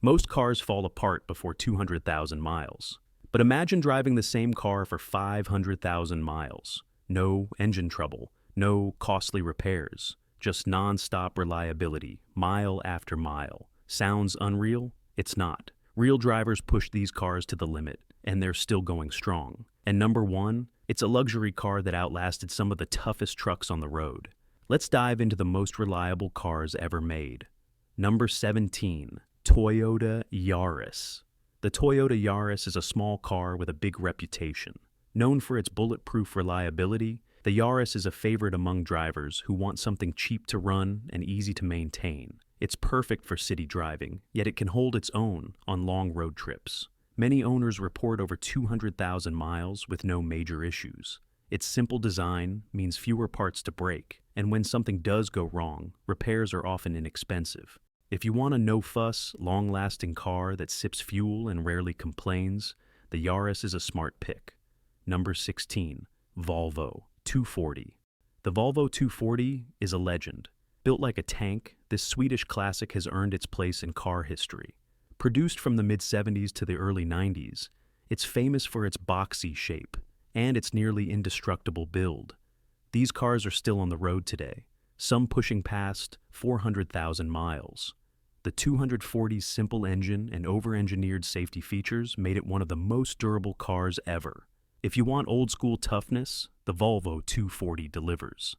Most cars fall apart before 200,000 miles. But imagine driving the same car for 500,000 miles. No engine trouble, no costly repairs, just non-stop reliability, mile after mile. Sounds unreal? It's not. Real drivers push these cars to the limit, and they're still going strong. And number one, it's a luxury car that outlasted some of the toughest trucks on the road. Let's dive into the most reliable cars ever made. Number 17, Toyota Yaris. The Toyota Yaris is a small car with a big reputation. Known for its bulletproof reliability, the Yaris is a favorite among drivers who want something cheap to run and easy to maintain. It's perfect for city driving, yet it can hold its own on long road trips. Many owners report over 200,000 miles with no major issues. Its simple design means fewer parts to break, and when something does go wrong, repairs are often inexpensive. If you want a no-fuss, long-lasting car that sips fuel and rarely complains, the Yaris is a smart pick. Number 16, Volvo 240. The Volvo 240 is a legend. Built like a tank, this Swedish classic has earned its place in car history. Produced from the mid-70s to the early 90s, it's famous for its boxy shape and its nearly indestructible build. These cars are still on the road today, some pushing past 400,000 miles. The 240's simple engine and over-engineered safety features made it one of the most durable cars ever. If you want old-school toughness, the Volvo 240 delivers.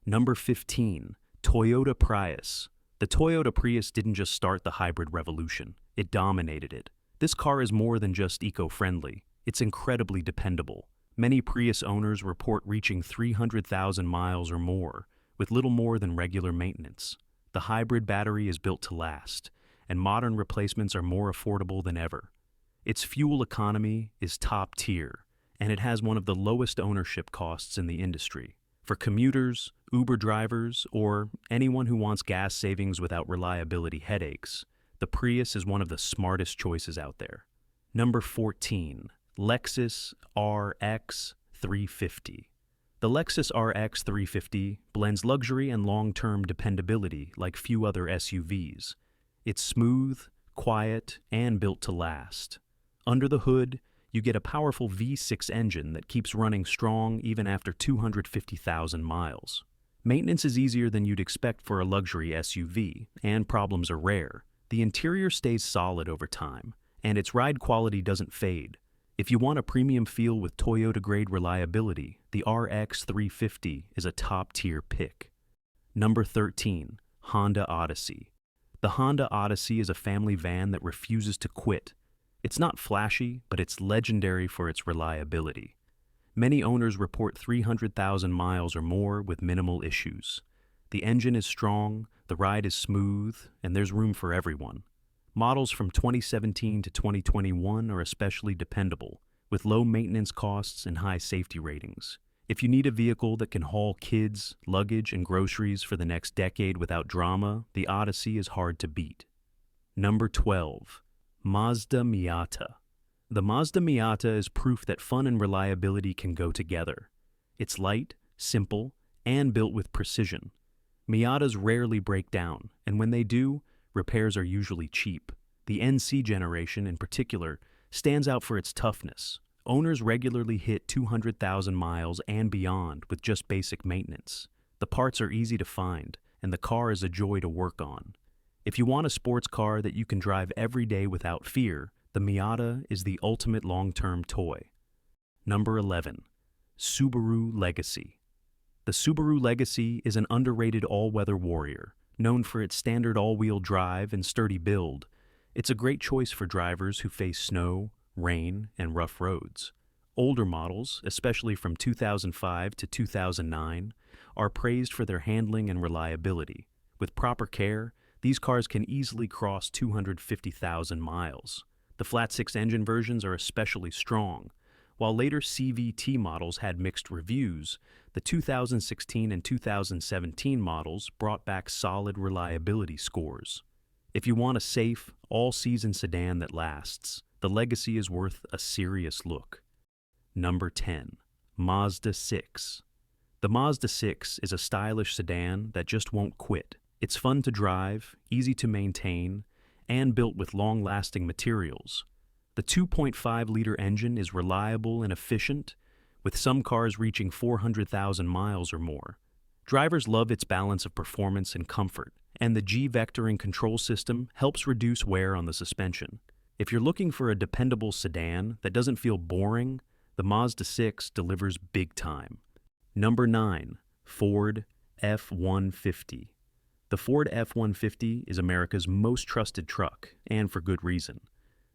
Number 15, Toyota Prius. The Toyota Prius didn't just start the hybrid revolution, it dominated it. This car is more than just eco-friendly, it's incredibly dependable. Many Prius owners report reaching 300,000 miles or more, with little more than regular maintenance. The hybrid battery is built to last, and modern replacements are more affordable than ever. Its fuel economy is top tier, and it has one of the lowest ownership costs in the industry. For commuters, Uber drivers, or anyone who wants gas savings without reliability headaches, the Prius is one of the smartest choices out there. Number 14, Lexus RX 350. The Lexus RX 350 blends luxury and long-term dependability like few other SUVs. It's smooth, quiet, and built to last. Under the hood, you get a powerful V6 engine that keeps running strong even after 250,000 miles. Maintenance is easier than you'd expect for a luxury SUV, and problems are rare. The interior stays solid over time, and its ride quality doesn't fade. If you want a premium feel with Toyota-grade reliability, the RX 350 is a top-tier pick. Number 13, Honda Odyssey. The Honda Odyssey is a family van that refuses to quit. It's not flashy, but it's legendary for its reliability. Many owners report 300,000 miles or more with minimal issues. The engine is strong, the ride is smooth, and there's room for everyone. Models from 2017 to 2021 are especially dependable, with low maintenance costs and high safety ratings. If you need a vehicle that can haul kids, luggage, and groceries for the next decade without drama, the Odyssey is hard to beat. Number 12, Mazda Miata. The Mazda Miata is proof that fun and reliability can go together. It's light, simple, and built with precision. Miatas rarely break down, and when they do, repairs are usually cheap. The NC generation, in particular, stands out for its toughness. Owners regularly hit 200,000 miles and beyond with just basic maintenance. The parts are easy to find, and the car is a joy to work on. If you want a sports car that you can drive every day without fear, the Miata is the ultimate long-term toy. Number 11, Subaru Legacy. The Subaru Legacy is an underrated all-weather warrior. Known for its standard all-wheel drive and sturdy build, it's a great choice for drivers who face snow, rain, and rough roads. Older models, especially from 2005 to 2009, are praised for their handling and reliability. With proper care, these cars can easily cross 250,000 miles. The flat-six engine versions are especially strong. While later CVT models had mixed reviews, the 2016 and 2017 models brought back solid reliability scores. If you want a safe, all-season sedan that lasts, the Legacy is worth a serious look. Number 10, Mazda 6. The Mazda 6 is a stylish sedan that just won't quit. It's fun to drive, easy to maintain, and built with long-lasting materials. The 2.5-liter engine is reliable and efficient, with some cars reaching 400,000 miles or more. Drivers love its balance of performance and comfort, and the G-vectoring control system helps reduce wear on the suspension. If you're looking for a dependable sedan that doesn't feel boring, the Mazda 6 delivers big time. Number 9. Ford F-150. The Ford F-150 is America's most trusted truck, and for good reason.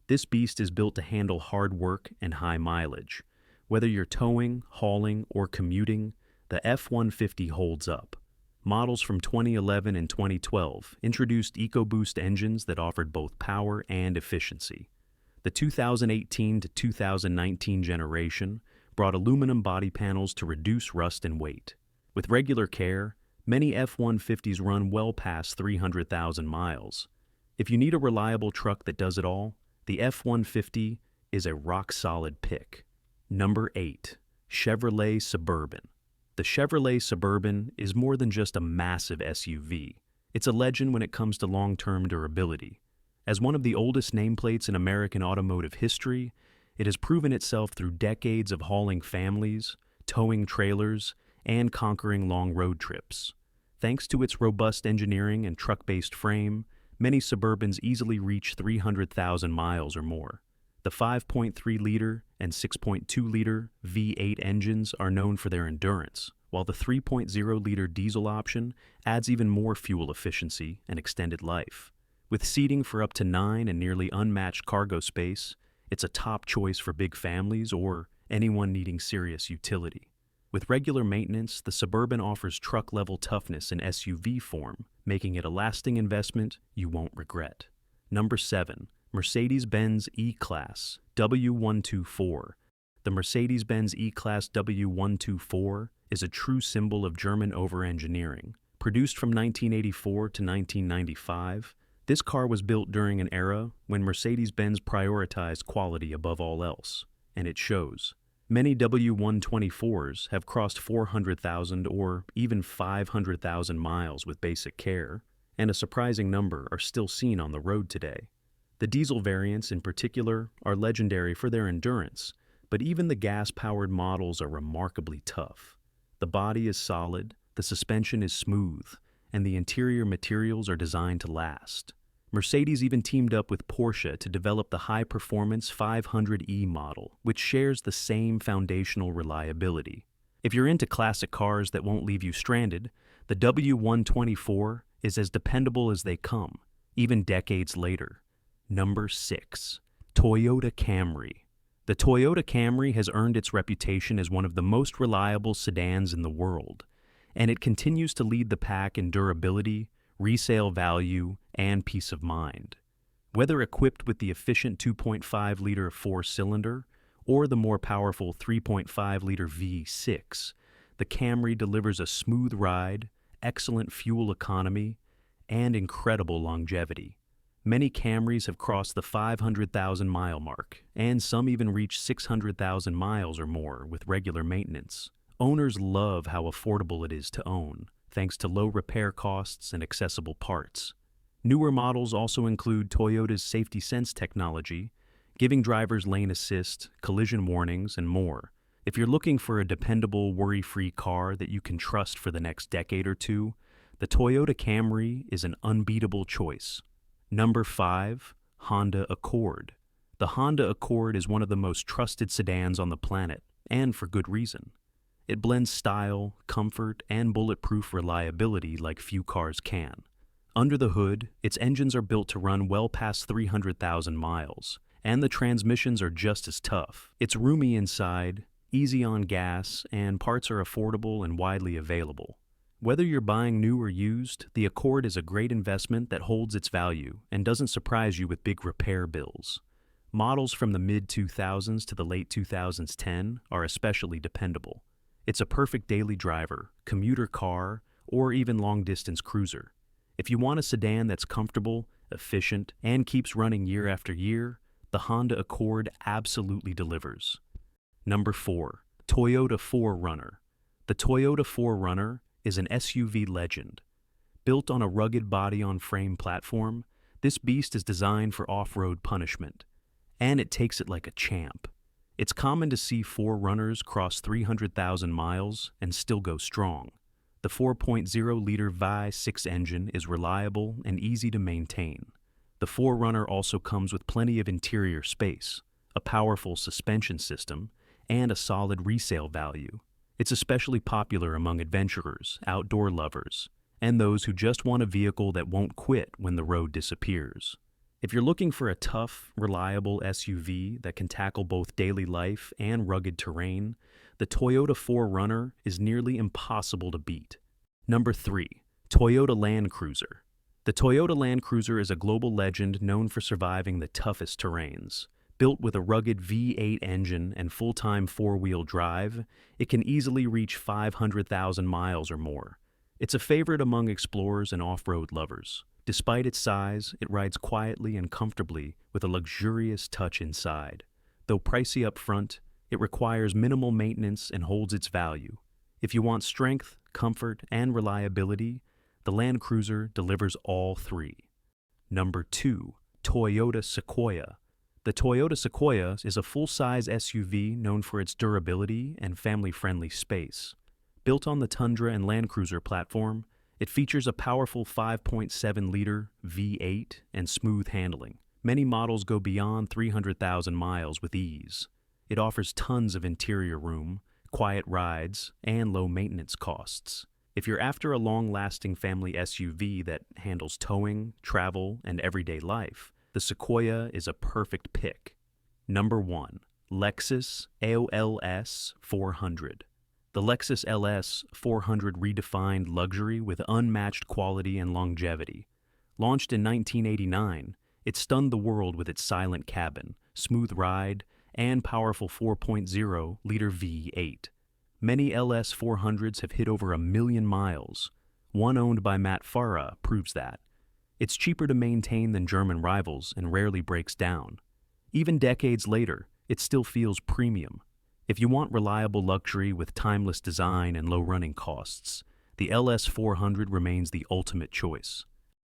This beast is built to handle hard work and high mileage. Whether you're towing, hauling, or commuting, the F-150 holds up. Models from 2011 and 2012 introduced EcoBoost engines that offered both power and efficiency. The 2018 to 2019 generation brought aluminum body panels to reduce rust and weight. With regular care, many F-150s run well past 300,000 miles. If you need a reliable truck that does it all, the F-150 is a rock-solid pick. Number 8. Chevrolet Suburban. The Chevrolet Suburban is more than just a massive SUV. It's a legend when it comes to long-term durability. As one of the oldest nameplates in American automotive history, it has proven itself through decades of hauling families, towing trailers, and conquering long road trips. Thanks to its robust engineering and truck-based frame, many Suburbans easily reach 300,000 miles or more. The 5.3-liter and 6.2-liter V8 engines are known for their endurance, while the 3.0-liter diesel option adds even more fuel efficiency and extended life. With seating for up to 9 and nearly unmatched cargo space, it's a top choice for big families or anyone needing serious utility. With regular maintenance, the Suburban offers truck-level toughness in SUV form, making it a lasting investment you won't regret. Number 7. Mercedes-Benz E-Class W124. The Mercedes-Benz E-Class W124 is a true symbol of German over-engineering. Produced from 1984 to 1995, this car was built during an era when Mercedes-Benz prioritized quality above all else, and it shows. Many W124s have crossed 400,000 or even 500,000 miles with basic care, and a surprising number are still seen on the road today. The diesel variants in particular are legendary for their endurance, but even the gas-powered models are remarkably tough. The body is solid, the suspension is smooth, and the interior materials are designed to last. Mercedes even teamed up with Porsche to develop the high-performance 500e model, which shares the same foundational reliability. If you're into classic cars that won't leave you stranded, the W124 is as dependable as they come, even decades later. Number 6. Toyota Camry. The Toyota Camry has earned its reputation as one of the most reliable sedans in the world, and it continues to lead the pack in durability, resale value, and peace of mind. Whether equipped with the efficient 2.5-liter four-cylinder or the more powerful 3.5-liter V6, the Camry delivers a smooth ride, excellent fuel economy, and incredible longevity. Many Camrys have crossed the 500,000-mile mark, and some even reach 600,000 miles or more with regular maintenance. Owners love how affordable it is to own, thanks to low repair costs and accessible parts. Newer models also include Toyota's Safety Sense technology, giving drivers lane assist, collision warnings, and more. If you're looking for a dependable, worry-free car that you can trust for the next decade or two, the Toyota Camry is an unbeatable choice. Number 5. Honda Accord. The Honda Accord is one of the most trusted sedans on the planet, and for good reason. It blends style, comfort, and bulletproof reliability like few cars can. Under the hood, its engines are built to run well past 300,000 miles, and the transmissions are just as tough. It's roomy inside, easy on gas, and parts are affordable and widely available. Whether you're buying new or used, the Accord is a great investment that holds its value and doesn't surprise you with big repair bills. Models from the mid-2000s to the late 2010 are especially dependable. It's a perfect daily driver, commuter car, or even long-distance cruiser. If you want a sedan that's comfortable, efficient, and keeps running year after year, the Honda Accord absolutely delivers. Number 4. Toyota 4Runner. The Toyota 4Runner is an SUV legend. Built on a rugged body-on-frame platform, This beast is designed for off-road punishment, and it takes it like a champ. It's common to see 4Runners cross 300,000 miles and still go strong. The 4.0-liter V6 engine is reliable and easy to maintain. The 4Runner also comes with plenty of interior space, a powerful suspension system, and a solid resale value. It's especially popular among adventurers, outdoor lovers, and those who just want a vehicle that won't quit when the road disappears. If you're looking for a tough, reliable SUV that can tackle both daily life and rugged terrain, the Toyota 4Runner is nearly impossible to beat. Number 3. Toyota Land Cruiser. The Toyota Land Cruiser is a global legend known for surviving the toughest terrains. Built with a rugged V8 engine and full-time four-wheel drive, it can easily reach 500,000 miles or more. It's a favorite among explorers and off-road lovers. Despite its size, it rides quietly and comfortably with a luxurious touch inside. Though pricey up front, it requires minimal maintenance and holds its value. If you want strength, comfort, and reliability, the Land Cruiser delivers all three. Number 2. Toyota Sequoia. The Toyota Sequoia is a full-size SUV known for its durability and family-friendly space. Built on the Tundra and Land Cruiser platform, it features a powerful 5.7-liter V8 and smooth handling. Many models go beyond 300,000 miles with ease. It offers tons of interior room, quiet rides, and low maintenance costs. If you're after a long-lasting family SUV that handles towing, travel, and everyday life, the Sequoia is a perfect pick. Number 1. Lexus LS400. The Lexus LS400 redefined luxury with unmatched quality and longevity. Launched in 1989, it stunned the world with its silent cabin, smooth ride, and powerful 4.0-liter V8. Many LS400s have hit over 1 million miles. One owned by Matt Farah proves that. It's cheaper to maintain than German rivals and rarely breaks down. Even decades later, it still feels premium. If you want reliable luxury with timeless design and low running costs, the LS400 remains the ultimate choice.